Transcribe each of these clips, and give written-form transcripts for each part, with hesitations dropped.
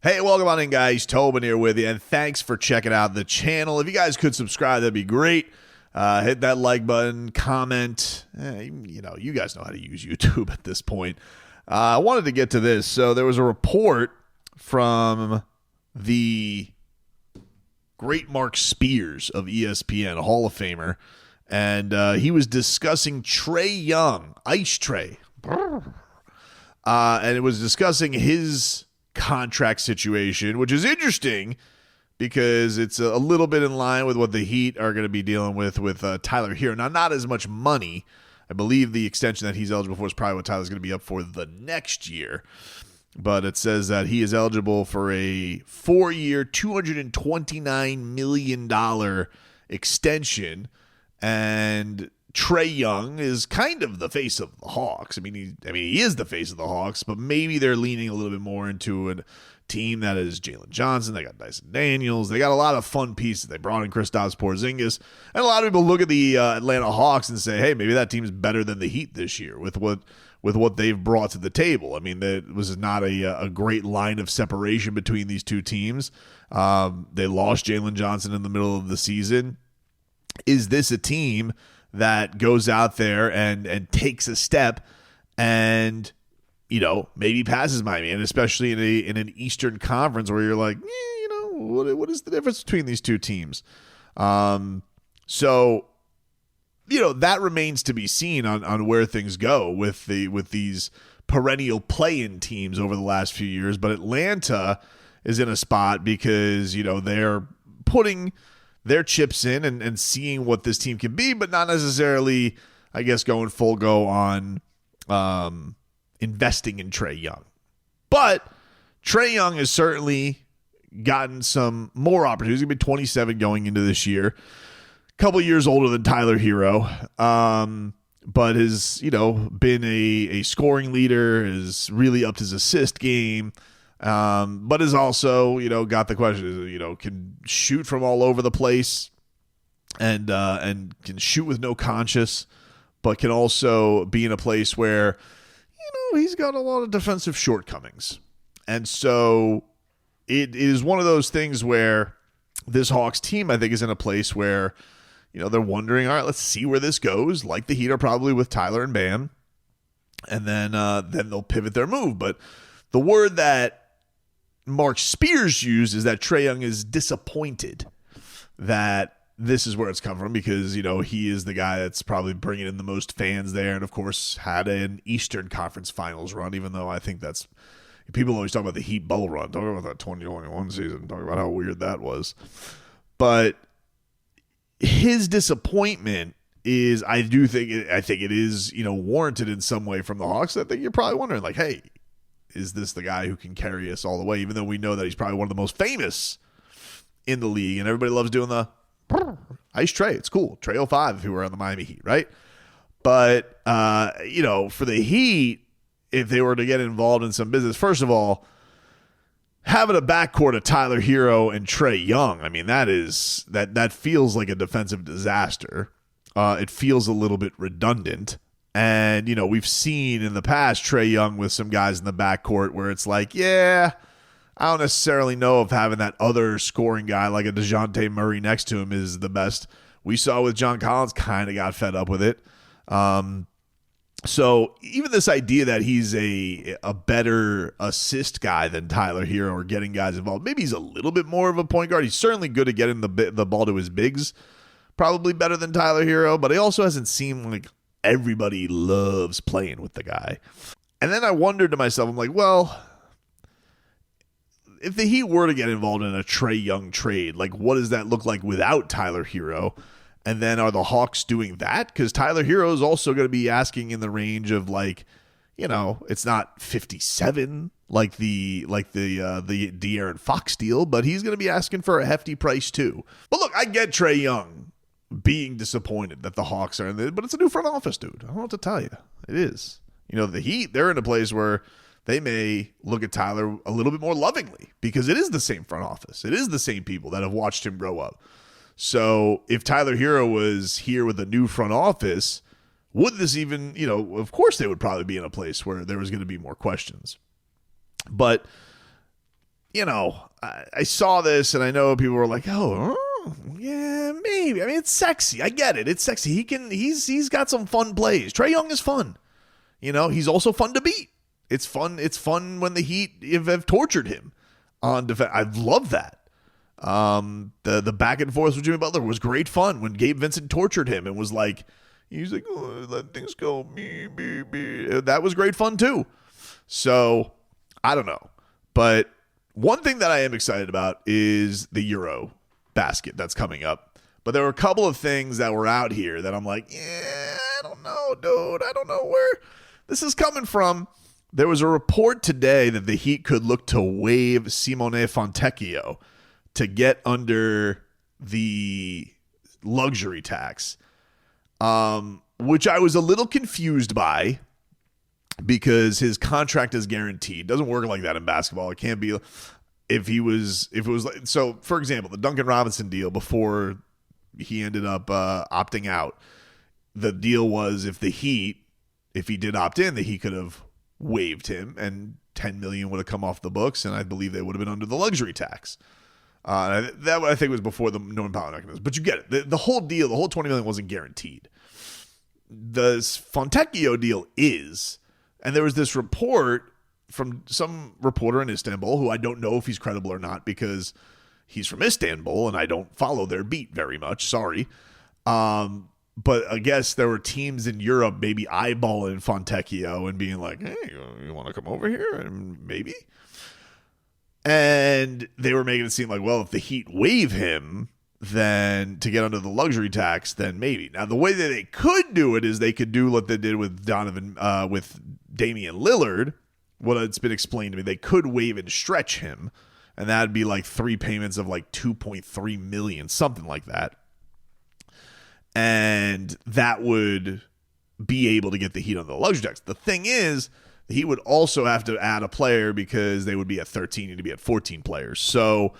Hey, welcome on in, guys. Tobin here with you, and thanks for checking out the channel. If you guys could subscribe, that'd be great. Hit that like button, comment. You guys know how to use YouTube at this point. I wanted to get to this. So there was a report from the great Marc Spears of ESPN, a Hall of Famer, and he was discussing Trae Young, Ice Trae, and it was discussing his contract situation, which is interesting because it's a little bit in line with what the Heat are going to be dealing with Tyler Hero. Now, not as much money. I believe the extension that he's eligible for is probably what Tyler's going to be up for the next year. But it says that he is eligible for a 4-year, $229 million extension. And Trey Young is kind of the face of the Hawks. I mean, he is the face of the Hawks, but maybe they're leaning a little bit more into a team that is Jalen Johnson. They got Dyson Daniels. They got a lot of fun pieces. They brought in Kristaps Porzingis, and a lot of people look at the Atlanta Hawks and say, "Hey, maybe that team's better than the Heat this year with what they've brought to the table." I mean, there was not a great line of separation between these two teams. They lost Jalen Johnson in the middle of the season. Is this a team that goes out there and takes a step and, maybe passes Miami, and especially in an Eastern Conference where you're like, what is the difference between these two teams? So that remains to be seen on where things go with these perennial play-in teams over the last few years. But Atlanta is in a spot because, they're putting their chips in and seeing what this team can be, but not necessarily, I guess, going full go on investing in Trae Young. But Trae Young has certainly gotten some more opportunities. He's going to be 27 going into this year. A couple years older than Tyler Hero, but has, been a scoring leader, has really upped his assist game. But is also, got the question, can shoot from all over the place and can shoot with no conscience, but can also be in a place where, he's got a lot of defensive shortcomings. And so it is one of those things where this Hawks team, I think, is in a place where, they're wondering, all right, let's see where this goes. Like the Heat are probably with Tyler and Bam. And then they'll pivot their move. But the word that Marc Spears used is that Trae Young is disappointed that this is where it's come from because, he is the guy that's probably bringing in the most fans there and, of course, had an Eastern Conference Finals run, even though I think that's – people always talk about the Heat bubble run. Talk about that 2021 season. Talk about how weird that was. But his disappointment is – I think it is, warranted in some way from the Hawks. I think you're probably wondering, like, hey, is this the guy who can carry us all the way, even though we know that he's probably one of the most famous in the league, and everybody loves doing the Ice Trae. It's cool. Trae-0-5 if he were on the Miami Heat, right? But, for the Heat, if they were to get involved in some business, first of all, having a backcourt of Tyler Hero and Trae Young, I mean, that feels like a defensive disaster. It feels a little bit redundant. And, we've seen in the past Trae Young with some guys in the backcourt where it's like, yeah, I don't necessarily know if having that other scoring guy like a DeJounte Murray next to him is the best. We saw with John Collins, kind of got fed up with it. So even this idea that he's a better assist guy than Tyler Hero or getting guys involved, maybe he's a little bit more of a point guard. He's certainly good at getting the ball to his bigs, probably better than Tyler Hero, but he also hasn't seemed like everybody loves playing with the guy. And then I wondered to myself, I'm like, well, if the Heat were to get involved in a Trae Young trade, like what does that look like without Tyler Hero? And then are the Hawks doing that? Because Tyler Hero is also going to be asking in the range of like, it's not 57 like the De'Aaron Fox deal, but he's going to be asking for a hefty price too. But look, I get Trae Young being disappointed that the Hawks are in there, but it's a new front office, dude. I don't know what to tell you. It is. The Heat, they're in a place where they may look at Tyler a little bit more lovingly because it is the same front office. It is the same people that have watched him grow up. So if Tyler Hero was here with a new front office, would this even, of course they would probably be in a place where there was going to be more questions. But I saw this and I know people were like, oh, yeah, maybe. I mean, it's sexy. I get it. It's sexy. He's got some fun plays. Trey Young is fun. He's also fun to beat. It's fun. It's fun when the Heat have tortured him on defense. I love that. The back and forth with Jimmy Butler was great fun when Gabe Vincent tortured him and was like, he's like, oh, let things go. Me. That was great fun too. So I don't know. But one thing that I am excited about is the Euro basket that's coming up. But there were a couple of things that were out here that I'm like, yeah, I don't know, dude. I don't know where this is coming from. There was a report today that the Heat could look to waive Simone Fontecchio to get under the luxury tax, which I was a little confused by because his contract is guaranteed. It doesn't work like that in basketball. It can't be if it was like, so for example, the Duncan Robinson deal before he ended up opting out, the deal was if he did opt in, that he could have waived him and $10 million would have come off the books, and I believe they would have been under the luxury tax. That I think was before the no empowerment mechanism. But you get it. The whole deal, the whole $20 million wasn't guaranteed. The Fontecchio deal is, and there was this report from some reporter in Istanbul who I don't know if he's credible or not because he's from Istanbul and I don't follow their beat very much. Sorry. But I guess there were teams in Europe maybe eyeballing Fontecchio and being like, hey, you want to come over here? And maybe. And they were making it seem like, well, if the Heat waive him, then to get under the luxury tax, then maybe. Now, the way that they could do it is they could do what they did with with Damian Lillard. What it's been explained to me, they could waive and stretch him, and that'd be like 3 payments of like $2.3 million, something like that. And that would be able to get the Heat on the luxury tax. The thing is, he would also have to add a player because they would be at 13 and to be at 14 players. So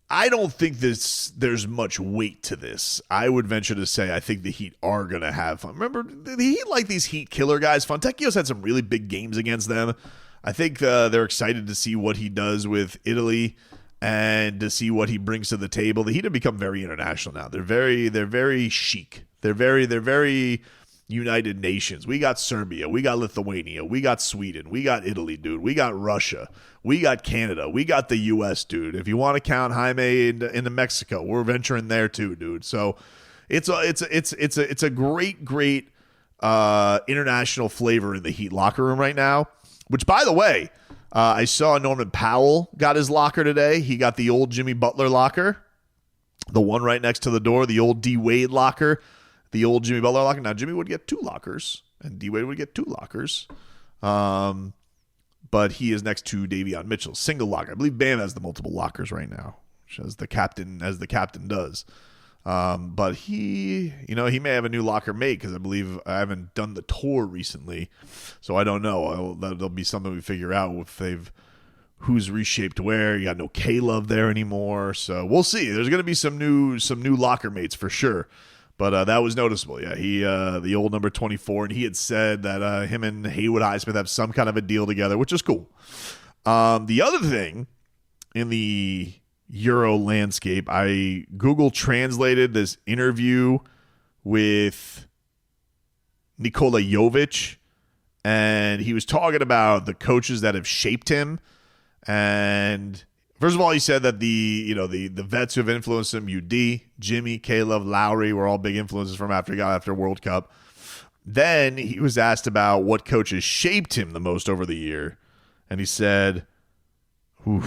I don't think there's much weight to this. I would venture to say I think the Heat are going to have fun. Remember, the Heat like these Heat killer guys. Fontecchio's had some really big games against them. I think they're excited to see what he does with Italy and to see what he brings to the table. The Heat have become very international now. They're very chic. They're very United Nations. We got Serbia. We got Lithuania. We got Sweden. We got Italy, dude. We got Russia. We got Canada. We got the U.S., dude. If you want to count Jaime into Mexico, we're venturing there too, dude. So it's a great international flavor in the Heat locker room right now. Which, by the way, I saw Norman Powell got his locker today. He got the old Jimmy Butler locker, the one right next to the door, the old D Wade locker. The old Jimmy Butler locker. Now, Jimmy would get 2 lockers, and D-Wade would get 2 lockers. But he is next to Davion Mitchell. Single locker. I believe Bam has the multiple lockers right now, as the captain does. But he may have a new locker mate because I believe I haven't done the tour recently, so I don't know. That'll be something we figure out if who's reshaped where. You got no K-Love there anymore, so we'll see. There's going to be some new locker mates for sure. But that was noticeable. Yeah, he the old number 24, and he had said that him and Haywood Highsmith have some kind of a deal together, which is cool. The other thing in the Euro landscape, I Google translated this interview with Nikola Jovic, and he was talking about the coaches that have shaped him. And first of all, he said that the vets who have influenced him, UD, Jimmy, Caleb, Lowry, were all big influences from after he got after World Cup. Then he was asked about what coaches shaped him the most over the year, and he said, I'm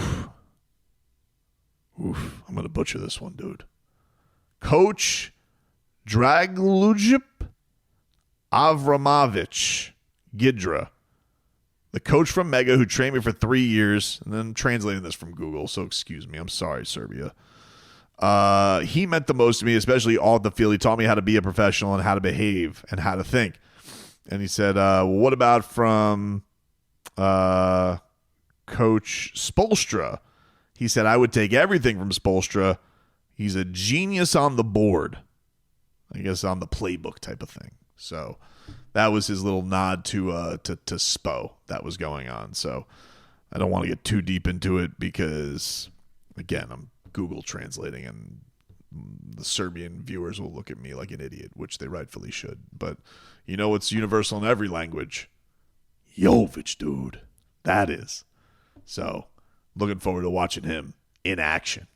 going to butcher this one, dude. Coach Draguljip Avramovic Gidra, the coach from Mega who trained me for 3 years, and then I'm translating this from Google, so excuse me. I'm sorry, Serbia. He meant the most to me, especially all at the field. He taught me how to be a professional and how to behave and how to think. And he said, well, what about from Coach Spoelstra? He said, I would take everything from Spoelstra. He's a genius on the board. I guess on the playbook type of thing. So that was his little nod to Spo that was going on. So I don't want to get too deep into it because, again, I'm Google translating and the Serbian viewers will look at me like an idiot, which they rightfully should. But you know what's universal in every language? Jovic, dude. That is. So, looking forward to watching him in action.